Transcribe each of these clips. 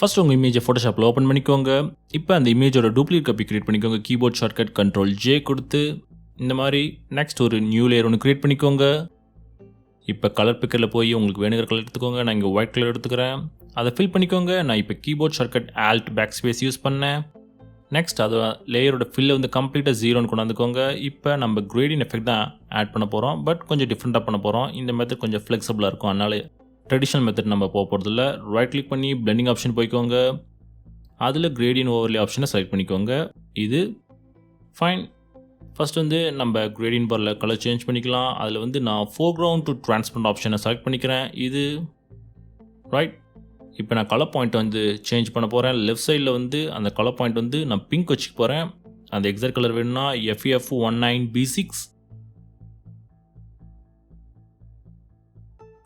First உங்கள் இமேஜை ஃபோட்டோஷாப்பில் open பண்ணிக்கோங்க. இப்போ அந்த இமேஜோட டூப்ளிகேட் காப்பி கிரியேட் பண்ணிக்கோங்க. கீபோர்ட் ஷார்ட்கட் Ctrl+J கொடுத்து இந்த மாதிரி நெக்ஸ்ட் ஒரு நியூ லேயர் ஒன்று கிரியேட் பண்ணிக்கோங்க. இப்போ கலர் பிக்கரில் போய் உங்களுக்கு வேணுங்கிற கலர் எடுத்துக்கோங்க. நான் இங்கே ஒயிட் கலர் எடுத்துக்கிறேன். அதை ஃபில் பண்ணிக்கோங்க. நான் இப்போ keyboard shortcut Alt backspace use பண்ணேன். நெக்ஸ்ட் அது லேயரோட ஃபில்லை வந்து கம்ப்ளீட்டாக 0ன்னு கொண்டாந்துக்கோங்க. இப்போ நம்ம கிரேடியன்ட் எஃபெக்ட் தான் ஆட் பண்ண போகிறோம். பட் கொஞ்சம் டிஃப்ரெண்ட்டாக பண்ண போகிறோம். இந்த மெத்தட் கொஞ்சம் ஃப்ளெக்சிபிளாக இருக்கும். அதனால ட்ரெடிஷ்னல் மெத்தட் நம்ம போக போகிறதில்ல. ரைட் கிளிக் பண்ணி பிளெண்டிங் ஆப்ஷன் போய்க்கோங்க. அதில் கிரேடியன்ட் ஓவர்லே ஆப்ஷனை செலக்ட் பண்ணிக்கோங்க. இது ஃபைன். ஃபர்ஸ்ட் வந்து நம்ம கிரேடியன்ட் பாரில் கலர் சேஞ்ச் பண்ணிக்கலாம். அதில் வந்து நான் ஃபோர்க்ரவுண்ட் டு டிரான்ஸ்பரண்ட் ஆப்ஷனை செலக்ட் பண்ணிக்கிறேன். இது ரைட். இப்போ நான் கலர் பாயிண்ட் வந்து சேஞ்ச் பண்ண போகிறேன். லெஃப்ட் சைடில் வந்து அந்த கலர் பாயிண்ட் வந்து நான் பிங்க் வச்சுக்க போகிறேன். அந்த எக்ஸாக்ட் கலர் வேணும்னா FF19B6.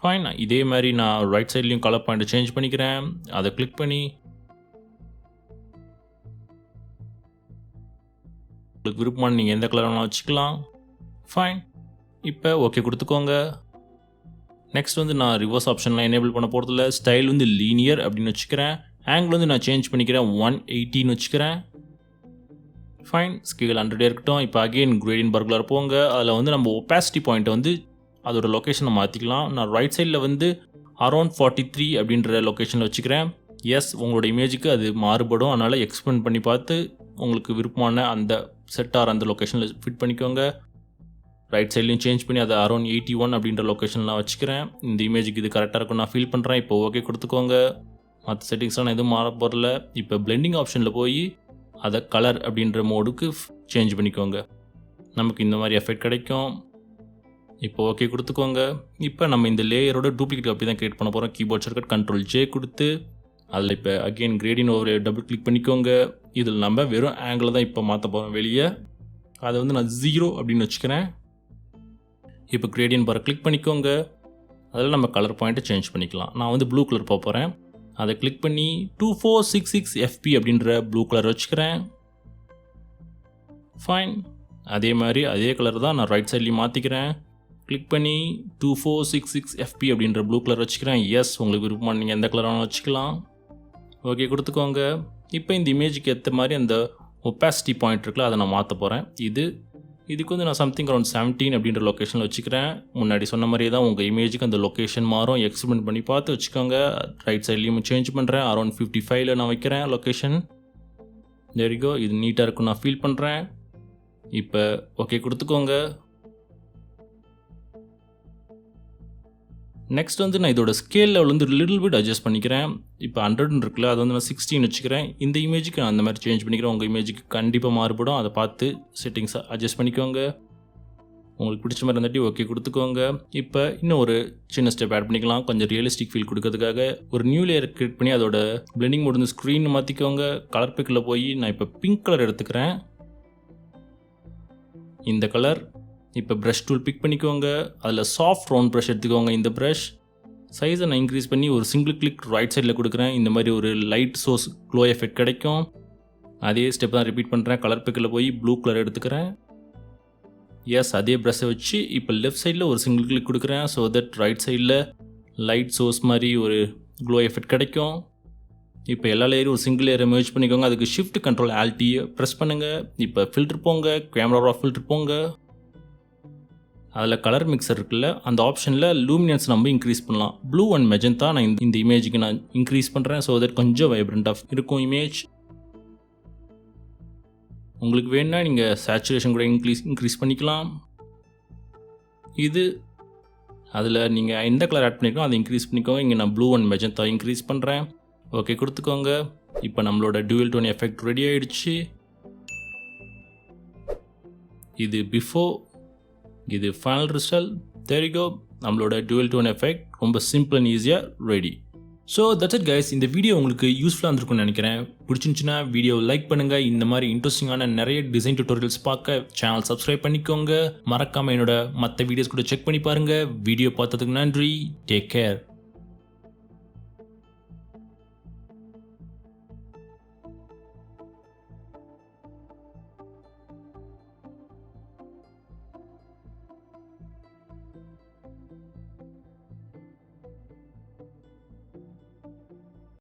ஃபைன். இதே மாதிரி நான் ரைட் சைட்லேயும் கலர் பாயிண்ட்டை சேஞ்ச் பண்ணிக்கிறேன். அதை கிளிக் பண்ணி உங்களுக்கு விருப்பமான நீங்கள் எந்த கலர் வேணாலும் வச்சுக்கலாம். ஃபைன். இப்போ ஓகே கொடுத்துக்கோங்க. நெக்ஸ்ட் வந்து நான் ரிவர்ஸ் ஆப்ஷன்லாம் எனேபிள் பண்ண போகிறதில்ல. ஸ்டைல் வந்து லீனியர் அப்படின்னு வச்சுக்கிறேன். ஆங்கிள் வந்து நான் சேஞ்ச் பண்ணிக்கிறேன். 180ன்னு வச்சுக்கிறேன். ஃபைன். ஸ்கேல் 100 இருக்கட்டும். இப்போ அகெயின் கிரேடியன்ட் பாருக்குள்ளார போங்க. அதில் வந்து நம்ம ஒப்பாசிட்டி பாயிண்ட்டை வந்து அதோட லொக்கேஷனை மாற்றிக்கலாம். நான் ரைட் சைடில் வந்து அரௌண்ட் 43 அப்படின்ற லொக்கேஷனில் வச்சுக்கிறேன். எஸ், உங்களோட இமேஜுக்கு அது மாறுபடும். அதனால் எக்ஸ்பெண்ட் பண்ணி பார்த்து உங்களுக்கு விருப்பமான அந்த செட்டார் அந்த லொக்கேஷனில் ஃபிட் பண்ணிக்கோங்க. ரைட் சைட்லையும் சேஞ்ச் பண்ணி அதை அரௌண்ட் 81 அப்படின்ற லொக்கேஷன்லாம் வச்சுக்கிறேன். இந்த இமேஜுக்கு இது கரெக்டாக இருக்கும் நான் ஃபீல் பண்ணுறேன். இப்போ ஓகே கொடுத்துக்கோங்க. மற்ற செட்டிங்ஸ்லாம் நான் எதுவும் மாற போகிறல. இப்போ பிளெண்டிங் ஆப்ஷனில் போய் அதை கலர் அப்படின்ற மோடுக்கு சேஞ்ச் பண்ணிக்கோங்க. நமக்கு இந்த மாதிரி எஃபெக்ட் கிடைக்கும். இப்போ ஓகே கொடுத்துக்கோங்க. இப்போ நம்ம இந்த லேயரோட டூப்ளிகேட் காப்பி தான் கிரியேட் பண்ண போகிறோம். கீபோர்ட் ஷார்ட்கட் Ctrl+J கொடுத்து அதில் இப்போ again gradient over double click பண்ணிக்கோங்க. இதில் நம்ம வெறும் ஆங்கிள் தான் இப்போ மாற்ற போகிறோம் வெளியே. அதை வந்து நான் 0 அப்படின்னு வச்சுக்கிறேன். இப்போ கிரேடியன்ட் பாரை கிளிக் பண்ணிக்கோங்க. அதில் நம்ம கலர் பாயிண்ட்டை சேஞ்ச் பண்ணிக்கலாம். நான் வந்து ப்ளூ கலர் போக போகிறேன். அதை கிளிக் பண்ணி 2466 FP அப்படின்ற ப்ளூ கலர் வச்சுக்கிறேன். ஃபைன். அதே மாதிரி அதே கலர் தான் நான் ரைட் சைட்லேயும் மாற்றிக்கிறேன். கிளிக் பண்ணி 2466 FP அப்படின்ற ப்ளூ கலர் வச்சுக்கிறேன். எஸ், உங்களுக்கு விருப்பமான நீங்கள் எந்த கலர் வேணாலும் வச்சுக்கலாம். ஓகே கொடுத்துக்கோங்க. இப்போ இந்த இமேஜுக்கு ஏற்ற மாதிரி அந்த ஒப்பாசிட்டி பாயிண்ட் இருக்குல்ல, அதை நான் மாற்ற போகிறேன். இதுக்கு வந்து நான் சம்திங் அரௌண்ட் 17 அப்படின்ற லொக்கேஷனில் வச்சுக்கிறேன். முன்னாடி சொன்ன மாதிரியே தான் உங்கள் இமேஜுக்கு அந்த லொக்கேஷன் மாறும். எக்ஸ்பெரிமெண்ட் பண்ணி பார்த்து வச்சுக்கோங்க. ரைட் சைட்லேயும் சேஞ்ச் பண்ணுறேன். அரௌண்ட் 55ல் நான் வைக்கிறேன் லொக்கேஷன். தேரிகோ. இது நீட்டாக இருக்கும் நான் ஃபீல் பண்ணுறேன். இப்போ ஓகே கொடுத்துக்கோங்க. நெக்ஸ்ட் வந்து நான் இதோட ஸ்கேல் லெவல் வந்து லிட்டில் பிட் அட்ஜஸ்ட் பண்ணிக்கிறேன். இப்போ 100 இருக்குல்ல, அது வந்து நான் 16 வச்சுக்கிறேன். இந்த இமேஜுக்கு நான் அந்த மாதிரி சேஞ்ச் பண்ணிக்கிறேன். உங்கள் இமேஜுக்கு கண்டிப்பாக மாறுபடும். அதை பார்த்து செட்டிங்ஸை அட்ஜஸ்ட் பண்ணிக்கோங்க. உங்களுக்கு பிடிச்ச மாதிரி இருந்தாட்டி ஓகே கொடுத்துக்கோங்க. இப்போ இன்னும் ஒரு சின்ன ஸ்டெப் ஆட் பண்ணிக்கலாம். கொஞ்சம் ரியலிஸ்டிக் ஃபீல் கொடுக்கறதுக்காக ஒரு நியூ லேயர் கிரியேட் பண்ணி அதோட பிளெண்டிங் மோட் வந்து ஸ்க்ரீன் மாற்றிக்கோங்க. கலர் பிக்கில் போய் நான் இப்போ பிங்க் கலர் எடுத்துக்கிறேன். இந்த கலர். இப்போ ப்ரஷ் டூல் பிக் பண்ணிக்கோங்க. அதில் சாஃப்ட் ரவுண்ட் ப்ரஷ் எடுத்துக்கோங்க. இந்த ப்ரஷ் சைஸை நான் இன்க்ரீஸ் பண்ணி ஒரு சிங்கிள் கிளிக் ரைட் சைடில் கொடுக்குறேன். இந்த மாதிரி ஒரு லைட் சோர்ஸ் க்ளோ எஃபெக்ட் கிடைக்கும். அதே ஸ்டெப் தான் ரிப்பீட் பண்ணுறேன். கலர் பிக்கில் போய் ப்ளூ கலர் எடுத்துக்கிறேன். எஸ், அதே ப்ரஷ்ஷை வச்சு இப்போ லெஃப்ட் சைடில் ஒரு சிங்கிள் கிளிக் கொடுக்குறேன். ஸோ தட் ரைட் சைடில் லைட் சோர்ஸ் மாதிரி ஒரு க்ளோ எஃபெக்ட் கிடைக்கும். இப்போ எல்லா லேயரும் ஒரு சிங்கிள் லேயரை மெர்ஜ் பண்ணிக்கோங்க. அதுக்கு Shift Ctrl Alt ப்ரெஸ் பண்ணுங்கள். இப்போ ஃபில்டர் போங்க. கேமரா ரா ஃபில்டர் போங்க. அதில் கலர் மிக்சர் இருக்குல்ல, அந்த ஆப்ஷனில் லூமினன்ஸ் நம்ம இன்க்ரீஸ் பண்ணலாம். ப்ளூ அண்ட் மெஜந்தா நான் இந்த இமேஜுக்கு நான் இன்க்ரீஸ் பண்ணுறேன். ஸோ தட் கொஞ்சம் வைப்ரண்ட்டாக இருக்கும் இமேஜ். உங்களுக்கு வேணுன்னா நீங்கள் சேச்சுரேஷன் கூட இன்க்ரீஸ் பண்ணிக்கலாம். இது அதில் நீங்கள் எந்த கலர் ஆட் பண்ணிக்கோ அதை இன்க்ரீஸ் பண்ணிக்கோங்க. இங்கே நான் ப்ளூ அண்ட் மெஜந்தா இன்க்ரீஸ் பண்ணுறேன். ஓகே கொடுத்துக்கோங்க. இப்போ நம்மளோட டூயல் டோன் எஃபெக்ட் ரெடி ஆகிடுச்சு. இது பிஃபோர், இது ஃபைனல் ரிசல்ட். தேரிகோ. நம்மளோட டூயல் டோன் எஃபெக்ட் ரொம்ப சிம்பிள் அண்ட் ஈஸியாக ready. So that's it guys. இந்த வீடியோ உங்களுக்கு யூஸ்ஃபுல்லாக இருந்திருக்கும்னு நினைக்கிறேன். பிடிச்சிருந்துச்சுன்னா வீடியோ லைக் பண்ணுங்கள். இந்த மாதிரி இன்ட்ரெஸ்டிங்கான நிறைய டிசைன் டியூட்டோரியல்ஸ் பார்க்க சேனல் சப்ஸ்கிரைப் பண்ணிக்கோங்க. மறக்காமல் என்னோட மற்ற வீடியோஸ் கூட செக் பண்ணி பாருங்கள். வீடியோ பார்த்ததுக்கு நன்றி. Take care.